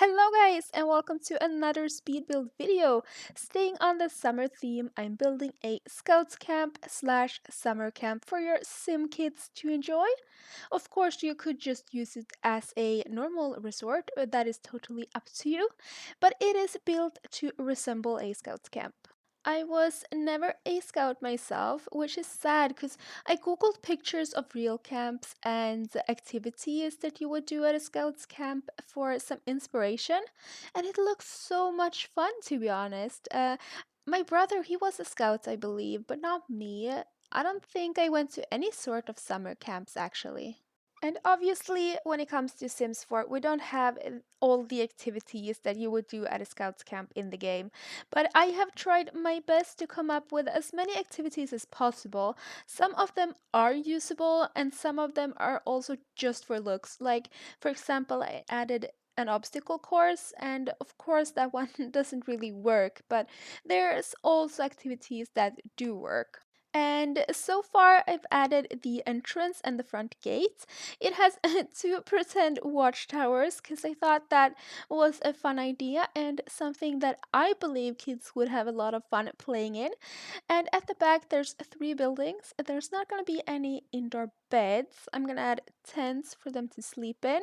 Hello guys and welcome to another speed build video. Staying on the summer theme, I'm building a scouts camp slash summer camp for your sim kids to enjoy. Of course, you could just use it as a normal resort, that is totally up to you, but it is built to resemble a scouts camp. I was never a scout myself, which is sad because I googled pictures of real camps and the activities that you would do at a scouts camp for some inspiration, and it looks so much fun to be honest. My brother, he was a scout, I believe, but not me. I don't think I went to any sort of summer camps actually. And obviously, when it comes to Sims 4, we don't have all the activities that you would do at a Scouts camp in the game. But I have tried my best to come up with as many activities as possible. Some of them are usable, and some of them are also just for looks. Like, for example, I added an obstacle course, and of course, that one doesn't really work, but there's also activities that do work. And so far, I've added the entrance and the front gate. It has two pretend watchtowers because I thought that was a fun idea and something that I believe kids would have a lot of fun playing in. And at the back, there's three buildings. There's not going to be any indoor beds. I'm going to add tents for them to sleep in.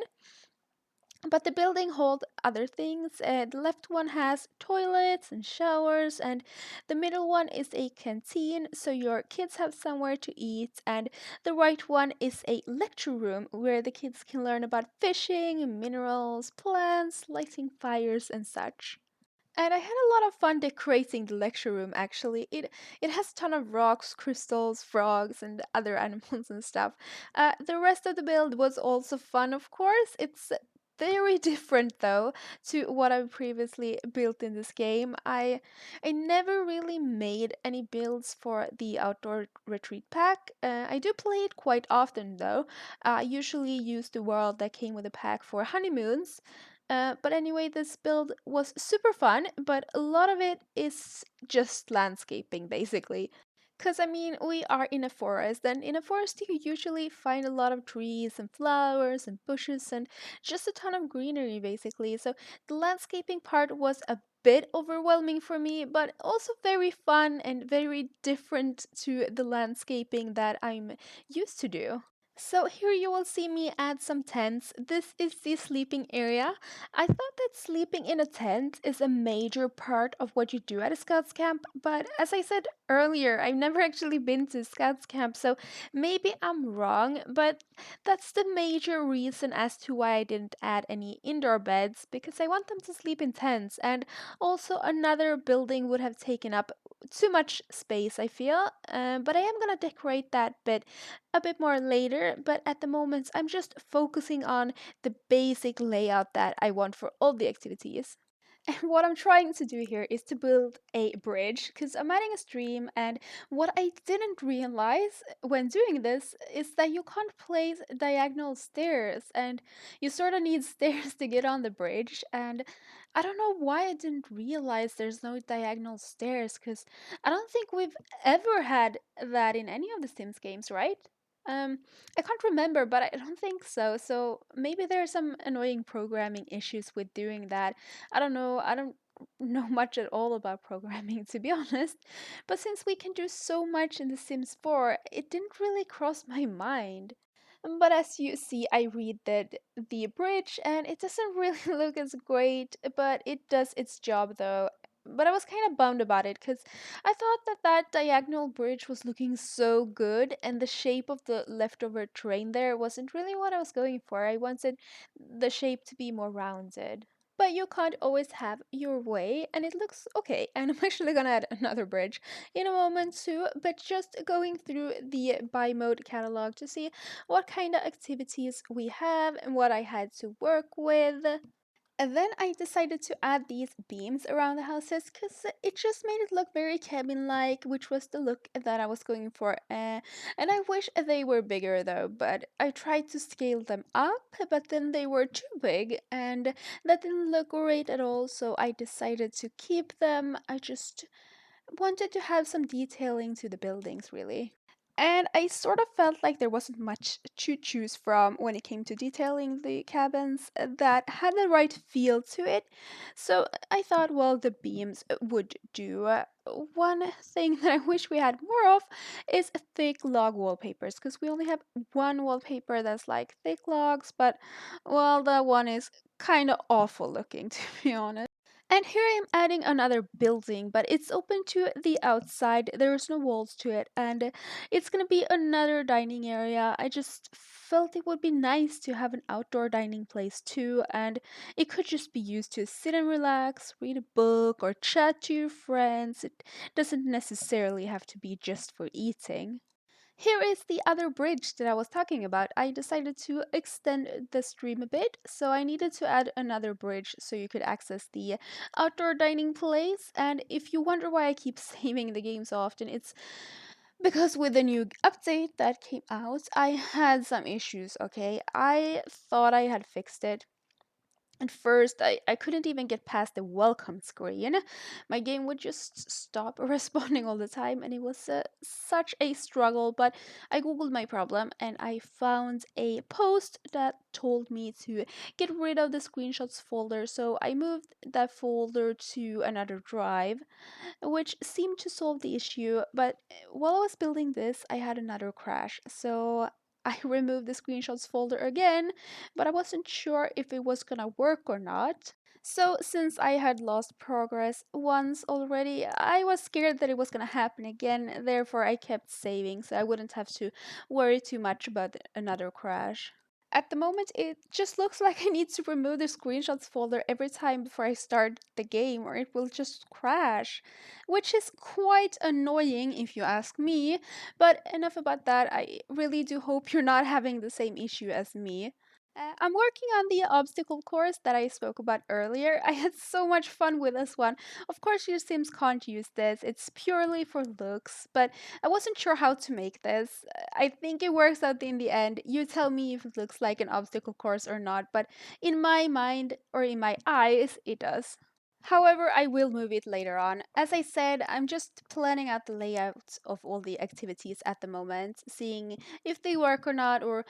But the building hold other things. The left one has toilets and showers, and the middle one is a canteen, so your kids have somewhere to eat. And the right one is a lecture room where the kids can learn about fishing, minerals, plants, lighting fires, and such. And I had a lot of fun decorating the lecture room actually. It has a ton of rocks, crystals, frogs, and other animals and stuff. The rest of the build was also fun, of course. It's very different though to what I've previously built in this game. I never really made any builds for the outdoor retreat pack. I do play it quite often though. I usually use the world that came with a pack for honeymoons. But anyway, this build was super fun, but a lot of it is just landscaping basically. Because, I mean, we are in a forest, and in a forest, you usually find a lot of trees and flowers and bushes and just a ton of greenery, basically. So, the landscaping part was a bit overwhelming for me, but also very fun and very different to the landscaping that I'm used to do. So here you will see me add some tents. This is the sleeping area. I thought that sleeping in a tent is a major part of what you do at a Scouts camp, but as I said earlier, I've never actually been to Scouts camp, so maybe I'm wrong, but that's the major reason as to why I didn't add any indoor beds, because I want them to sleep in tents, and also another building would have taken up too much space, I feel, but I am gonna decorate that bit a bit more later, but at the moment I'm just focusing on the basic layout that I want for all the activities. And what I'm trying to do here is to build a bridge because I'm adding a stream, and what I didn't realize when doing this is that you can't place diagonal stairs, and you sort of need stairs to get on the bridge. And I don't know why I didn't realize there's no diagonal stairs because I don't think we've ever had that in any of the Sims games, right? Um, I can't remember, but I don't think so. So maybe there are some annoying programming issues with doing that. I don't know. I don't know much at all about programming, to be honest. But since we can do so much in The Sims 4, it didn't really cross my mind. But as you see, I read the bridge, and it doesn't really look as great, but it does its job though. But I was kind of bummed about it because I thought that that diagonal bridge was looking so good, and the shape of the leftover terrain there wasn't really what I was going for. I wanted the shape to be more rounded. But you can't always have your way, and it looks okay. And I'm actually gonna add another bridge in a moment too, but just going through the buy mode catalog to see what kind of activities we have and what I had to work with. And then I decided to add these beams around the houses because it just made it look very cabin-like, which was the look that I was going for. And I wish they were bigger though, but I tried to scale them up, but then they were too big, and that didn't look great at all, so I decided to keep them. I just wanted to have some detailing to the buildings, really. And I sort of felt like there wasn't much to choose from when it came to detailing the cabins that had the right feel to it. So I thought, well, the beams would do. One thing that I wish we had more of is thick log wallpapers, because we only have one wallpaper that's like thick logs, but well, that one is kind of awful looking, to be honest. And here I'm adding another building, but it's open to the outside. There's no walls to it, and it's gonna be another dining area. I just felt it would be nice to have an outdoor dining place too, and it could just be used to sit and relax, read a book, or chat to your friends. It doesn't necessarily have to be just for eating. Here is the other bridge that I was talking about. I decided to extend the stream a bit, so I needed to add another bridge so you could access the outdoor dining place. And if you wonder why I keep saving the game so often, it's because with the new update that came out, I had some issues, okay? I thought I had fixed it, at first, I couldn't even get past the welcome screen. My game would just stop responding all the time, and it was such a struggle. But I googled my problem and I found a post that told me to get rid of the screenshots folder. So I moved that folder to another drive, which seemed to solve the issue. But while I was building this, I had another crash. So I removed the screenshots folder again, but I wasn't sure if it was gonna work or not. So, since I had lost progress once already, I was scared that it was gonna happen again. Therefore, I kept saving so I wouldn't have to worry too much about another crash. At the moment, it just looks like I need to remove the screenshots folder every time before I start the game, or it will just crash. Which is quite annoying if you ask me. But enough about that, I really do hope you're not having the same issue as me. I'm working on the obstacle course that I spoke about earlier. I had so much fun with this one. Of course, your Sims can't use this, it's purely for looks, but I wasn't sure how to make this. I think it works out in the end. You tell me if it looks like an obstacle course or not, but in my mind or in my eyes, it does. However, I will move it later on. As I said, I'm just planning out the layout of all the activities at the moment, seeing if they work or not, or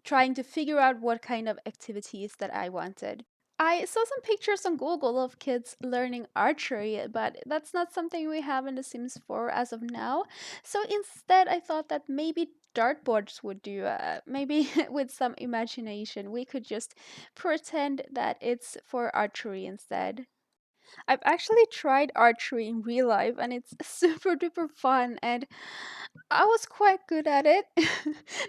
trying to figure out what kind of activities that I wanted. I saw some pictures on Google of kids learning archery, but that's not something we have in The Sims 4 as of now. So instead, I thought that maybe dartboards would do. Maybe with some imagination, we could just pretend that it's for archery instead. I've actually tried archery in real life and it's super duper fun and I was quite good at it.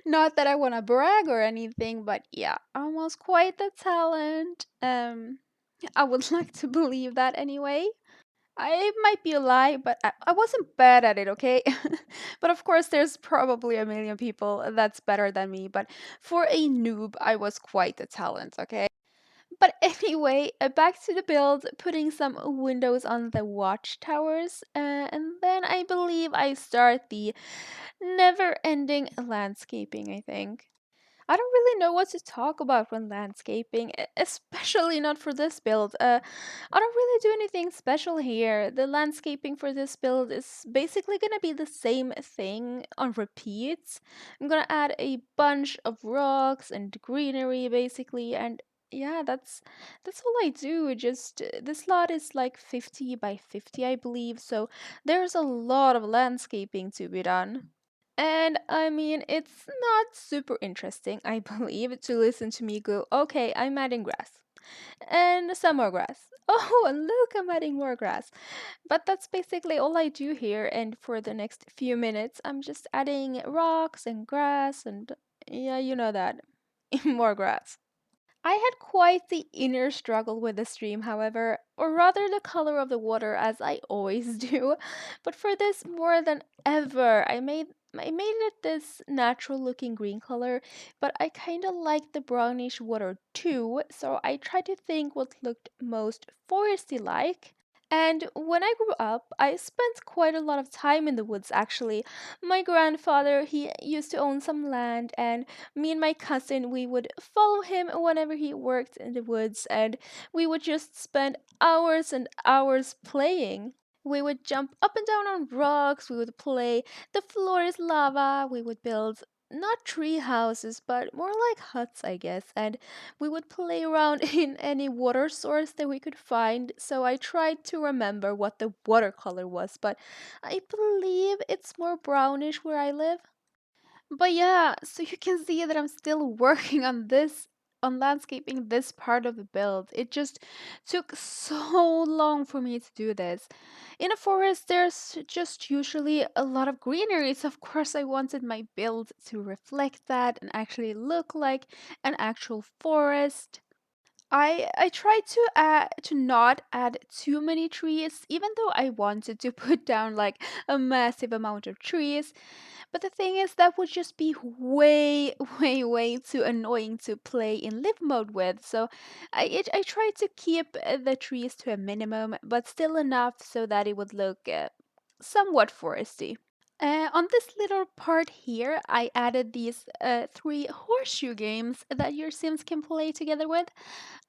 Not that I want to brag or anything, but yeah, I was quite the talent. I would like to believe that anyway. It might be a lie, but I wasn't bad at it, okay? But of course, there's probably a million people that's better than me, but for a noob, I was quite the talent, okay? But anyway, back to the build, putting some windows on the watchtowers, and then I believe I start the never ending landscaping, I think. I don't really know what to talk about when landscaping, especially not for this build. I don't really do anything special here. The landscaping for this build is basically gonna be the same thing on repeat. I'm gonna add a bunch of rocks and greenery basically, and yeah, that's all I do. Just this lot is like 50 by 50, I believe, so there's a lot of landscaping to be done. And I mean, it's not super interesting, I believe, to listen to me go, okay, I'm adding grass. And some more grass. Oh, and look, I'm adding more grass. But that's basically all I do here. And for the next few minutes, I'm just adding rocks and grass and yeah, you know that. More grass. I had quite the inner struggle with the stream, however, or rather the color of the water, as I always do. But for this, more than ever, I made it this natural looking green color, but I kind of like the brownish water too, so I tried to think what looked most foresty like. And when I grew up, I spent quite a lot of time in the woods actually. My grandfather, he used to own some land, and me and my cousin, we would follow him whenever he worked in the woods, and we would just spend hours and hours playing. We would jump up and down on rocks, we would play the floor is lava, we would build not tree houses, but more like huts, I guess, and we would play around in any water source that we could find. So I tried to remember what the watercolor was, but I believe it's more brownish where I live. But yeah, so you can see that I'm still working on this, on landscaping this part of the build. It just took so long for me to do this. In a forest, there's just usually a lot of greenery, so of course I wanted my build to reflect that and actually look like an actual forest. I tried to not add too many trees, even though I wanted to put down like a massive amount of trees. But the thing is, that would just be way, way too annoying to play in live mode with. So I tried to keep the trees to a minimum, but still enough so that it would look somewhat foresty. On this little part here, I added these three horseshoe games that your Sims can play together with.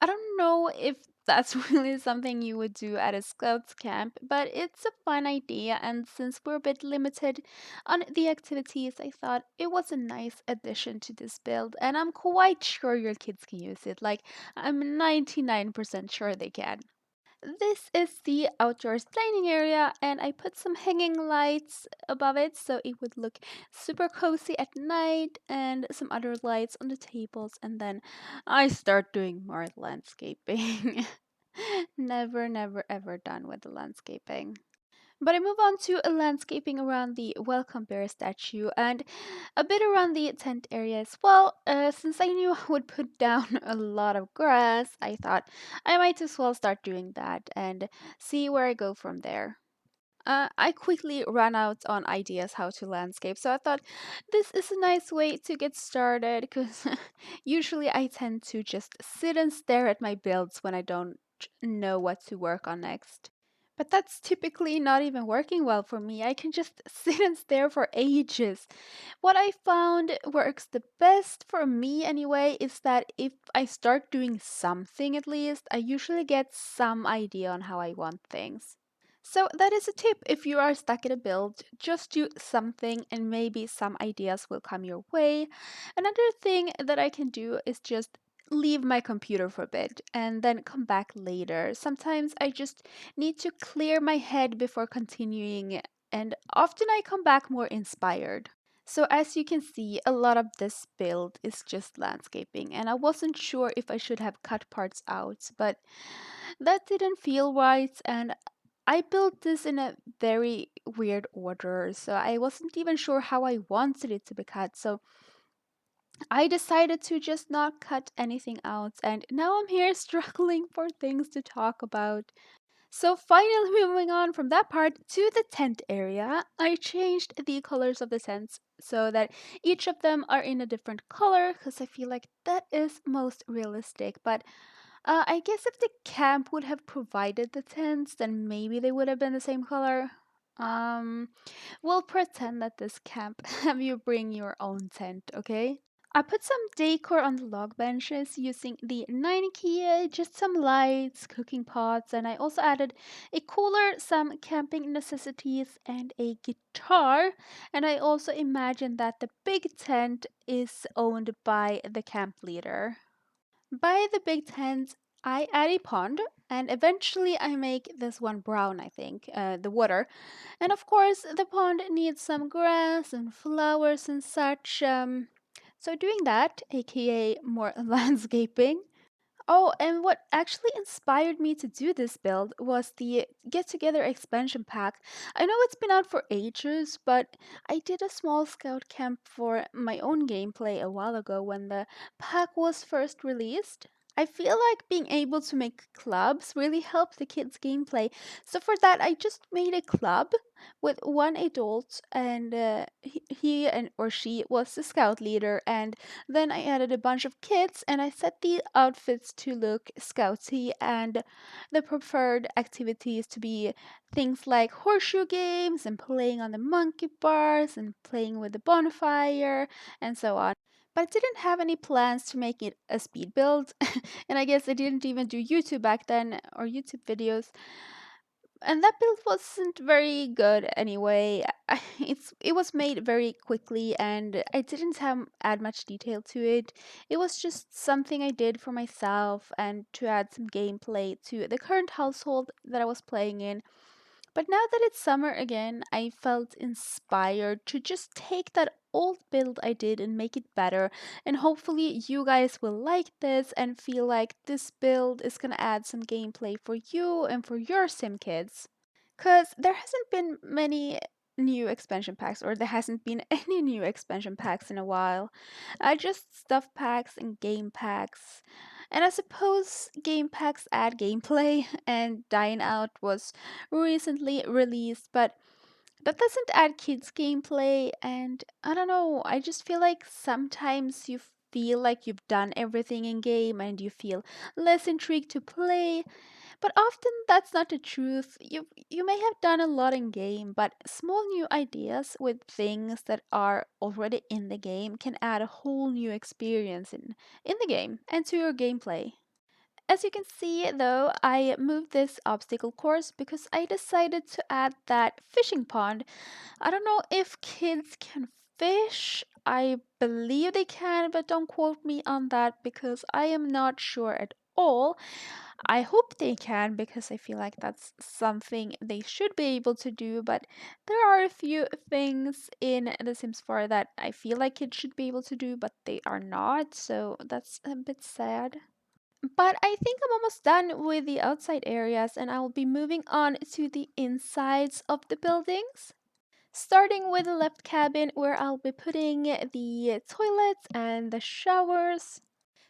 I don't know if that's really something you would do at a scouts camp, but it's a fun idea, and since we're a bit limited on the activities, I thought it was a nice addition to this build, and I'm quite sure your kids can use it. Like, I'm 99% sure they can. This is the outdoors dining area, and I put some hanging lights above it so it would look super cozy at night, and some other lights on the tables, and then I start doing more landscaping. Never, never, ever done with the landscaping. But I move on to a landscaping around the welcome bear statue and a bit around the tent area as well. Since I knew I would put down a lot of grass, I thought I might as well start doing that and see where I go from there. I quickly ran out on ideas how to landscape, so I thought this is a nice way to get started because usually I tend to just sit and stare at my builds when I don't know what to work on next. But that's typically not even working well for me. I can just sit and stare for ages. What I found works the best for me anyway is that if I start doing something at least, I usually get some idea on how I want things. So that is a tip if you are stuck in a build, just do something and maybe some ideas will come your way. Another thing that I can do is just leave my computer for a bit and then come back later. Sometimes I just need to clear my head before continuing, and often I come back more inspired. So as you can see, a lot of this build is just landscaping, and I wasn't sure if I should have cut parts out, but that didn't feel right, and I built this in a very weird order, so I wasn't even sure how I wanted it to be cut. So I decided to just not cut anything out, and now I'm here struggling for things to talk about. So finally moving on from that part to the tent area, I changed the colors of the tents so that each of them are in a different color because I feel like that is most realistic. But I guess if the camp would have provided the tents, then maybe they would have been the same color. Um, we'll pretend that this camp have you bring your own tent, okay? I put some decor on the log benches using the 9 IKEA, just some lights, cooking pots, and I also added a cooler, some camping necessities, and a guitar. And I also imagined that the big tent is owned by the camp leader. By the big tent, I add a pond, and eventually I make this one brown, I think, the water. And of course, the pond needs some grass and flowers and such. So doing that, aka more landscaping. Oh, and what actually inspired me to do this build was the Get Together expansion pack. I know it's been out for ages, but I did a small scout camp for my own gameplay a while ago when the pack was first released. I feel like being able to make clubs really helped the kids' gameplay. So for that, I just made a club with one adult, and he and or she was the scout leader, and then I added a bunch of kids and I set the outfits to look scouty and the preferred activities to be things like horseshoe games and playing on the monkey bars and playing with the bonfire and so on. But I didn't have any plans to make it a speed build, and I guess I didn't even do YouTube back then or YouTube videos. And that build wasn't very good anyway. It was made very quickly, and I didn't add much detail to it. It was just something I did for myself and to add some gameplay to the current household that I was playing in. But now that it's summer again, I felt inspired to just take that old build I did and make it better. And hopefully, you guys will like this and feel like this build is gonna add some gameplay for you and for your sim kids. Because there hasn't been many new expansion packs, or there hasn't been any new expansion packs in a while. Just stuff packs and game packs. And I suppose game packs add gameplay, and Dying Out was recently released, but that doesn't add kids gameplay. And I don't know, I just feel like sometimes you feel like you've done everything in game and you feel less intrigued to play, but often that's not the truth. You may have done a lot in game, but small new ideas with things that are already in the game can add a whole new experience in the game and to your gameplay. As you can see though, I moved this obstacle course because I decided to add that fishing pond. I don't know if kids can fish. I believe they can, but don't quote me on that because I am not sure at all. I hope they can because I feel like that's something they should be able to do, but there are a few things in The Sims 4 that I feel like kids should be able to do, but they are not, so that's a bit sad. But I think I'm almost done with the outside areas and I will be moving on to the insides of the buildings. Starting with the left cabin where I'll be putting the toilets and the showers.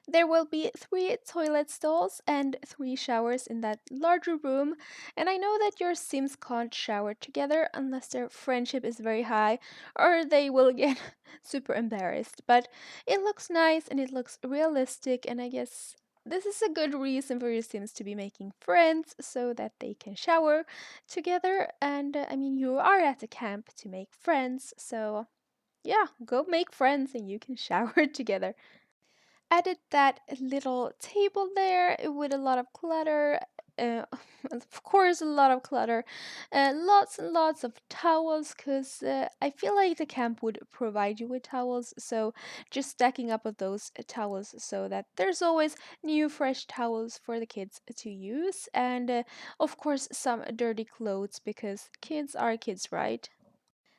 There will be three toilet stalls and three showers in that larger room, and I know that your Sims can't shower together unless their friendship is very high or they will get super embarrassed. But it looks nice and it looks realistic, and I guess this is a good reason for your Sims to be making friends so that they can shower together. And I mean, you are at a camp to make friends, so yeah, go make friends and you can shower together. Added that little table there with a lot of clutter. Uh, of course, a lot of clutter. Lots and lots of towels because I feel like the camp would provide you with towels. So just stacking up of those towels so that there's always new, fresh towels for the kids to use. And of course, some dirty clothes because kids are kids, right?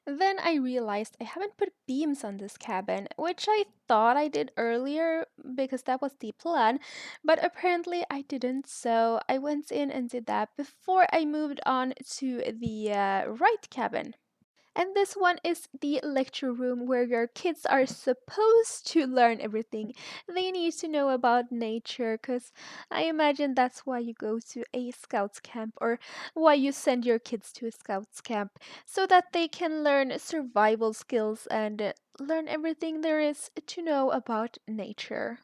Then I realized I haven't put beams on this cabin, which I thought I did earlier because that was the plan, but apparently I didn't, so I went in and did that before I moved on to the right cabin. And this one is the lecture room where your kids are supposed to learn everything they need to know about nature. Because I imagine that's why you go to a scouts camp or why you send your kids to a scouts camp so that they can learn survival skills and learn everything there is to know about nature.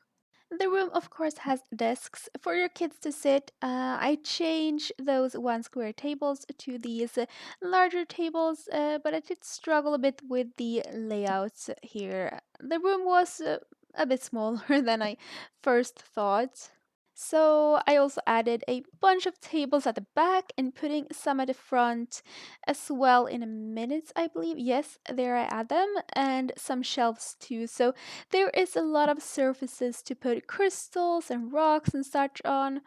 The room, of course, has desks for your kids to sit. I changed those one square tables to these larger tables, but I did struggle a bit with the layouts here. The room was a bit smaller than I first thought. So I also added a bunch of tables at the back and putting some at the front as well in a minute, I believe. Yes, there I add them and some shelves too. So there is a lot of surfaces to put crystals and rocks and such on.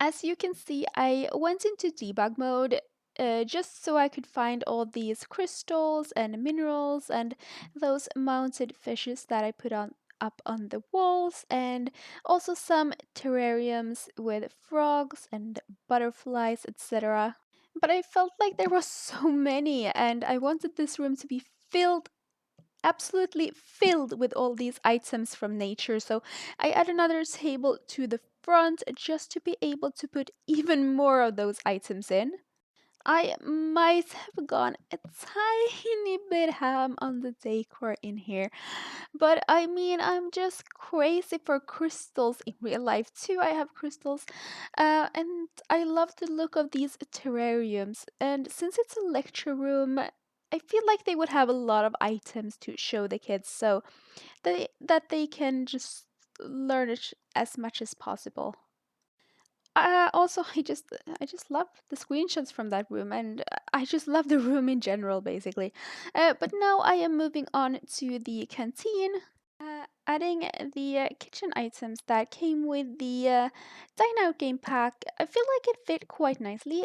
As you can see, I went into debug mode just so I could find all these crystals and minerals and those mounted fishes that I put on up on the walls, and also some terrariums with frogs and butterflies, etc. But I felt like there were so many and I wanted this room to be filled, absolutely filled with all these items from nature. So I add another table to the front just to be able to put even more of those items in. I might have gone a tiny bit ham on the decor in here, but I mean, I'm just crazy for crystals in real life too. I have crystals, and I love the look of these terrariums. And since it's a lecture room, I feel like they would have a lot of items to show the kids, so that they can just learn it as much as possible. Also, I just love the screenshots from that room, and I just love the room in general, basically. But now I am moving on to the canteen, adding the kitchen items that came with the Dine Out game pack. I feel like it fit quite nicely.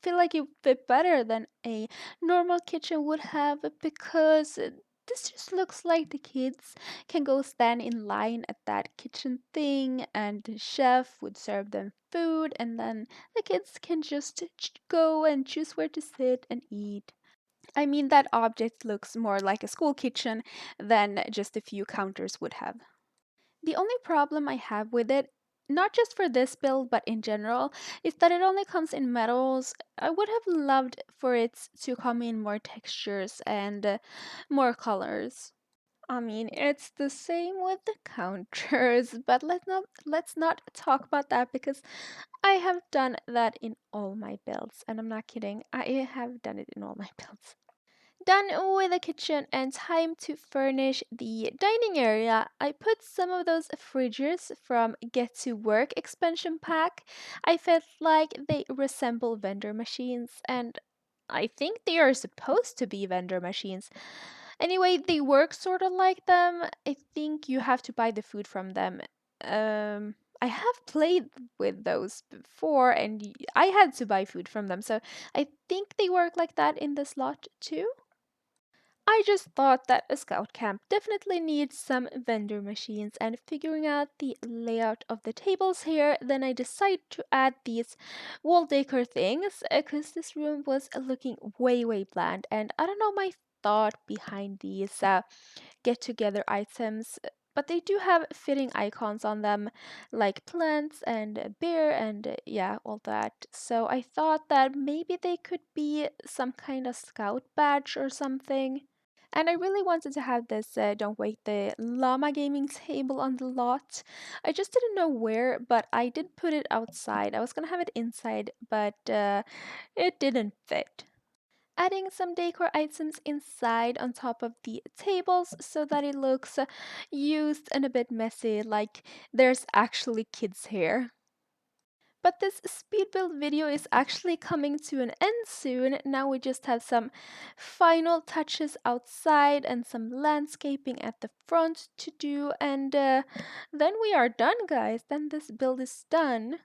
Feel like it fit better than a normal kitchen would have because this just looks like the kids can go stand in line at that kitchen thing, and the chef would serve them food, and then the kids can just go and choose where to sit and eat. I mean, that object looks more like a school kitchen than just a few counters would have. The only problem I have with it, not just for this build but in general, is that it only comes in metals. I would have loved for it to come in more textures and more colors. I mean, it's the same with the counters, but let's not talk about that because I have done that in all my builds, and I'm not kidding. I have done it in all my builds. Done with the kitchen and time to furnish the dining area. I put some of those fridges from Get to Work expansion pack. I felt like they resemble vendor machines, and I think they are supposed to be vendor machines. Anyway, they work sort of like them. I think you have to buy the food from them. I have played with those before, and I had to buy food from them, so I think they work like that in the slot too. I just thought that a scout camp definitely needs some vendor machines, and figuring out the layout of the tables here, then I decided to add these wall decor things because this room was looking way bland, and I don't know my thought behind these get together items. But they do have fitting icons on them, like plants and a bear and yeah, all that. So I thought that maybe they could be some kind of scout badge or something. And I really wanted to have this Don't Wake the Llama gaming table on the lot. I just didn't know where, but I did put it outside. I was gonna have it inside, but it didn't fit. Adding some decor items inside on top of the tables so that it looks used and a bit messy, like there's actually kids here. But this speed build video is actually coming to an end soon. Now we just have some final touches outside and some landscaping at the front to do, and then we are done, guys. Then this build is done.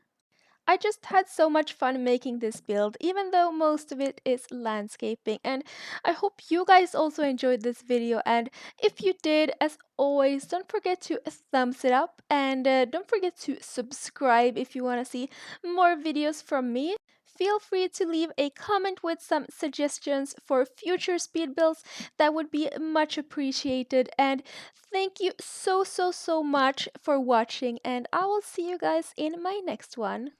I just had so much fun making this build, even though most of it is landscaping. And I hope you guys also enjoyed this video. And if you did, as always, don't forget to thumbs it up. And don't forget to subscribe if you want to see more videos from me. Feel free to leave a comment with some suggestions for future speed builds. That would be much appreciated. And thank you so much for watching. And I will see you guys in my next one.